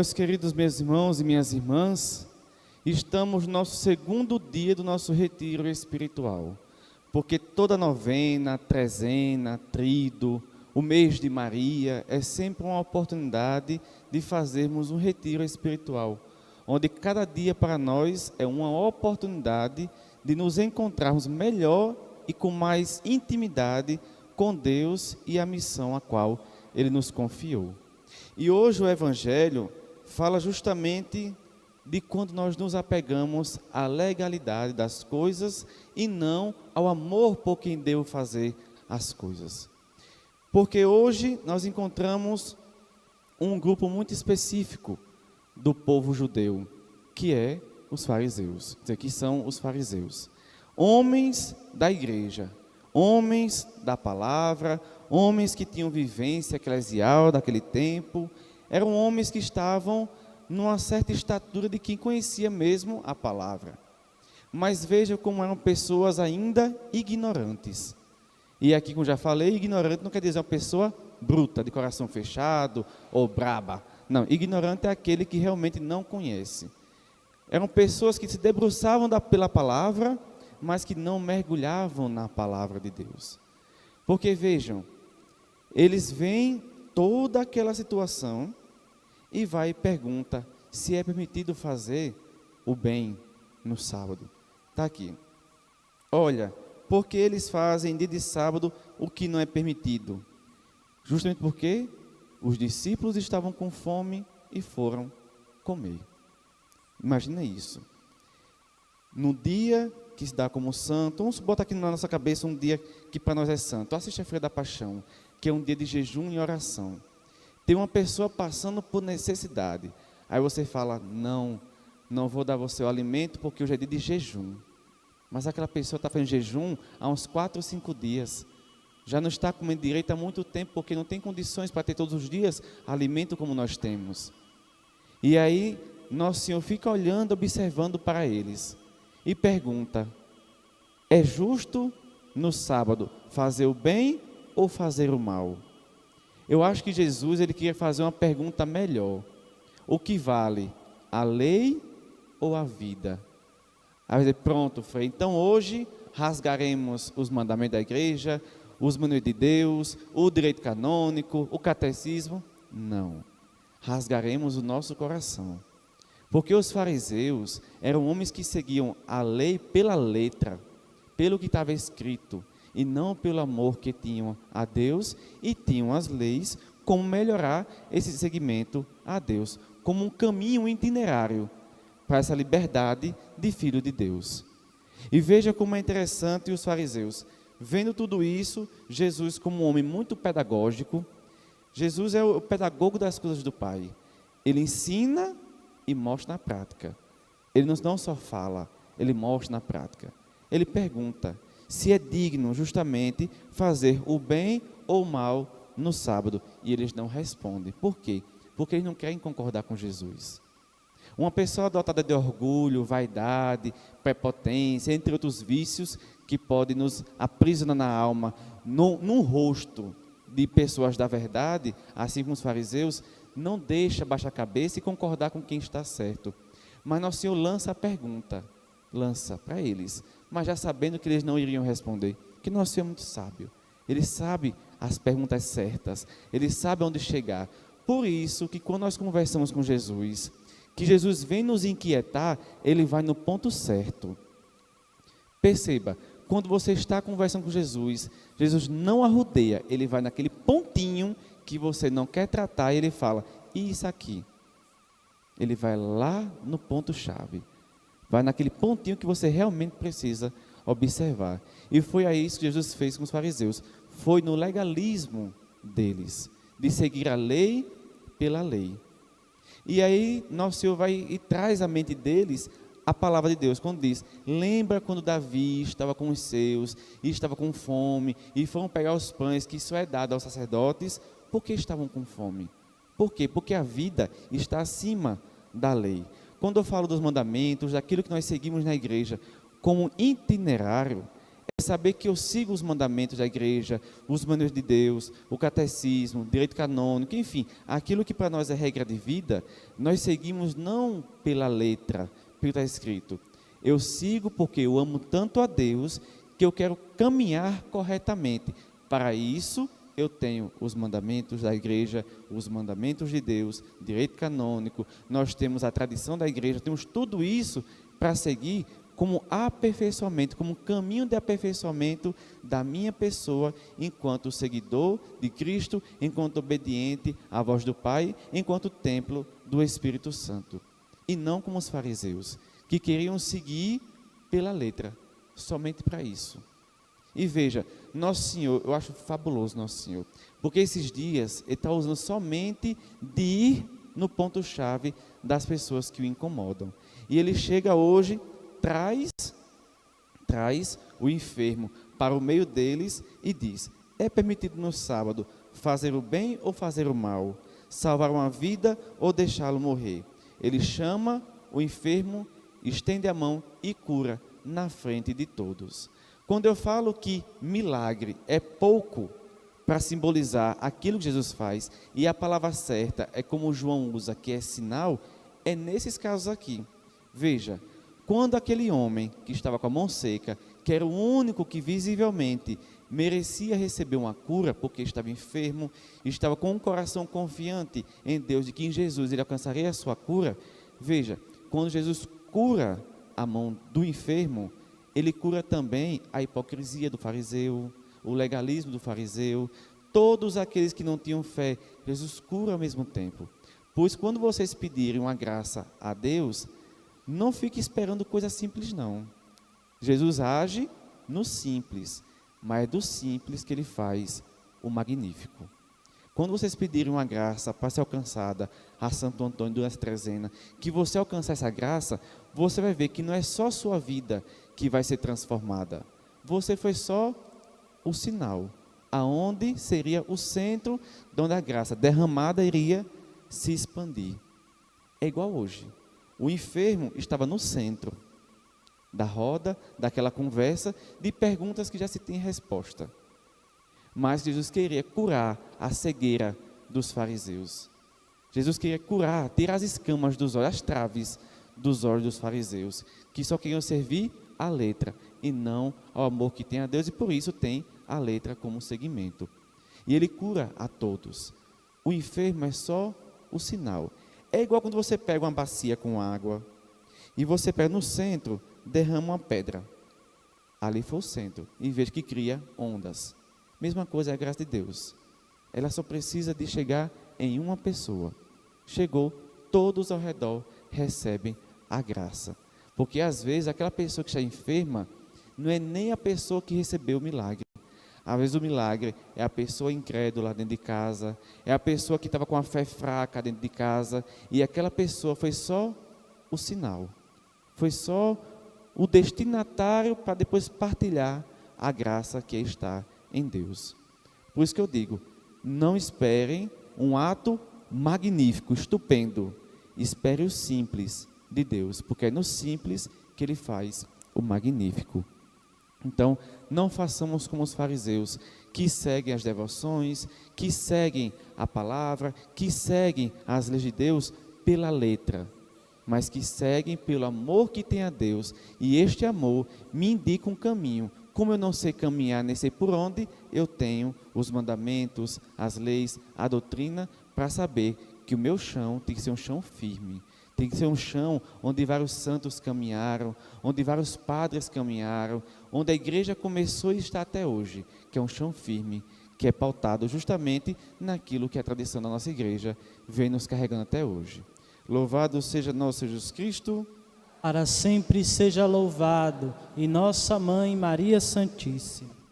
Meus queridos, meus irmãos e minhas irmãs, estamos no nosso segundo dia do nosso retiro espiritual, porque toda novena, trezena, tríduo, o mês de Maria é sempre uma oportunidade de fazermos um retiro espiritual, onde cada dia para nós é uma oportunidade de nos encontrarmos melhor e com mais intimidade com Deus e a missão a qual Ele nos confiou. E hoje o Evangelho fala justamente de quando nós nos apegamos à legalidade das coisas e não ao amor por quem deu fazer as coisas. Porque hoje nós encontramos um grupo muito específico do povo judeu, que é os fariseus, que são os fariseus. Homens da igreja, homens da palavra, homens que tinham vivência eclesial daquele tempo, eram homens que estavam numa certa estatura de quem conhecia mesmo a palavra. Mas veja como eram pessoas ainda ignorantes. E aqui, como já falei, ignorante não quer dizer uma pessoa bruta, de coração fechado ou braba. Não, ignorante é aquele que realmente não conhece. Eram pessoas que se debruçavam pela palavra, mas que não mergulhavam na palavra de Deus. Porque vejam, eles veem toda aquela situação e vai e pergunta se é permitido fazer o bem no sábado. Está aqui. Olha, porque eles fazem dia de sábado o que não é permitido? Justamente porque os discípulos estavam com fome e foram comer. Imagina isso. No dia que se dá como santo, vamos botar aqui na nossa cabeça um dia que para nós é santo, a Sexta-feira da Paixão, que é um dia de jejum e oração. Tem uma pessoa passando por necessidade, aí você fala, não vou dar você o alimento porque hoje é dia de jejum. Mas aquela pessoa está fazendo jejum há uns 4 ou 5 dias, já não está comendo direito há muito tempo, porque não tem condições para ter todos os dias alimento como nós temos. E aí, Nosso Senhor fica olhando, observando para eles, e pergunta, é justo no sábado fazer o bem ou fazer o mal? Eu acho que Jesus, ele queria fazer uma pergunta melhor. O que vale, a lei ou a vida? Aí vai dizer, pronto, Frei, então hoje rasgaremos os mandamentos da igreja, os mandamentos de Deus, o direito canônico, o catecismo? Não, rasgaremos o nosso coração. Porque os fariseus eram homens que seguiam a lei pela letra, pelo que estava escrito, e não pelo amor que tinham a Deus, e tinham as leis como melhorar esse seguimento a Deus, como um caminho, um itinerário para essa liberdade de filho de Deus. E veja como é interessante os fariseus, vendo tudo isso, Jesus como um homem muito pedagógico, Jesus é o pedagogo das coisas do Pai, ele ensina e mostra na prática. Ele não só fala, ele mostra na prática. Ele pergunta se é digno justamente fazer o bem ou o mal no sábado. E eles não respondem. Por quê? Porque eles não querem concordar com Jesus. Uma pessoa dotada de orgulho, vaidade, prepotência, entre outros vícios que podem nos aprisionar na alma, num rosto de pessoas da verdade, assim como os fariseus, não deixa baixar a cabeça e concordar com quem está certo. Mas Nosso Senhor lança a pergunta, lança para eles, mas já sabendo que eles não iriam responder, que Nosso Senhor é muito sábio, Ele sabe as perguntas certas, Ele sabe onde chegar. Por isso que quando nós conversamos com Jesus, que Jesus vem nos inquietar, Ele vai no ponto certo. Perceba, quando você está conversando com Jesus, Jesus não arrudeia, Ele vai naquele pontinho que você não quer tratar, e Ele fala, e isso aqui? Ele vai lá no ponto-chave, vai naquele pontinho que você realmente precisa observar. E foi aí isso que Jesus fez com os fariseus, foi no legalismo deles, de seguir a lei pela lei. E aí Nosso Senhor vai e traz à mente deles a palavra de Deus, quando diz, lembra quando Davi estava com os seus, e estava com fome, e foram pegar os pães que isso é dado aos sacerdotes, porque estavam com fome. Por quê? Porque a vida está acima da lei. Quando eu falo dos mandamentos, daquilo que nós seguimos na igreja, como itinerário, é saber que eu sigo os mandamentos da igreja, os mandamentos de Deus, o catecismo, o direito canônico, enfim, aquilo que para nós é regra de vida, nós seguimos não pela letra, pelo que está escrito. Eu sigo porque eu amo tanto a Deus que eu quero caminhar corretamente. Para isso, eu tenho os mandamentos da igreja, os mandamentos de Deus, direito canônico, nós temos a tradição da igreja, temos tudo isso para seguir como aperfeiçoamento, como caminho de aperfeiçoamento da minha pessoa, enquanto seguidor de Cristo, enquanto obediente à voz do Pai, enquanto templo do Espírito Santo. E não como os fariseus, que queriam seguir pela letra, somente para isso. E veja, Nosso Senhor, eu acho fabuloso Nosso Senhor, porque esses dias Ele está usando somente de ir no ponto-chave das pessoas que o incomodam. E Ele chega hoje, traz o enfermo para o meio deles e diz: é permitido no sábado fazer o bem ou fazer o mal, salvar uma vida ou deixá-lo morrer. Ele chama o enfermo, estende a mão e cura na frente de todos. Quando eu falo que milagre é pouco para simbolizar aquilo que Jesus faz, e a palavra certa é como João usa, que é sinal, é nesses casos aqui. Veja, quando aquele homem que estava com a mão seca, que era o único que visivelmente merecia receber uma cura, porque estava enfermo, estava com um coração confiante em Deus, de que em Jesus ele alcançaria a sua cura, veja, quando Jesus cura a mão do enfermo, Ele cura também a hipocrisia do fariseu, o legalismo do fariseu, todos aqueles que não tinham fé, Jesus cura ao mesmo tempo. Pois quando vocês pedirem uma graça a Deus, não fique esperando coisa simples não. Jesus age no simples, mas é do simples que Ele faz o magnífico. Quando vocês pedirem uma graça para ser alcançada a Santo Antônio durante a trezena, que você alcançar essa graça, você vai ver que não é só a sua vida que vai ser transformada. Você foi só o sinal, aonde seria o centro de onde a graça derramada iria se expandir. É igual hoje. O enfermo estava no centro da roda, daquela conversa, de perguntas que já se tem resposta. Mas Jesus queria curar a cegueira dos fariseus. Jesus queria curar, tirar as escamas dos olhos, as traves dos olhos dos fariseus, que só queriam servir a letra e não ao amor que tem a Deus, e por isso tem a letra como segmento. E Ele cura a todos. O enfermo é só o sinal. É igual quando você pega uma bacia com água e você pega no centro, derrama uma pedra. Ali foi o centro, em vez que cria ondas. Mesma coisa é a graça de Deus. Ela só precisa de chegar em uma pessoa. Chegou, todos ao redor recebem a graça. Porque às vezes aquela pessoa que está enferma não é nem a pessoa que recebeu o milagre. Às vezes o milagre é a pessoa incrédula dentro de casa, é a pessoa que estava com a fé fraca dentro de casa, e aquela pessoa foi só o sinal, foi só o destinatário para depois partilhar a graça que está em Deus. Por isso que eu digo, não esperem um ato magnífico, estupendo, espere o simples de Deus, porque é no simples que Ele faz o magnífico. Então, não façamos como os fariseus, que seguem as devoções, que seguem a palavra, que seguem as leis de Deus pela letra, mas que seguem pelo amor que tem a Deus, e este amor me indica um caminho. Como eu não sei caminhar, nem sei por onde, eu tenho os mandamentos, as leis, a doutrina, para saber que o meu chão tem que ser um chão firme. Tem que ser um chão onde vários santos caminharam, onde vários padres caminharam, onde a igreja começou e está até hoje, que é um chão firme, que é pautado justamente naquilo que a tradição da nossa igreja vem nos carregando até hoje. Louvado seja nosso Jesus Cristo. Para sempre seja louvado, e nossa Mãe Maria Santíssima.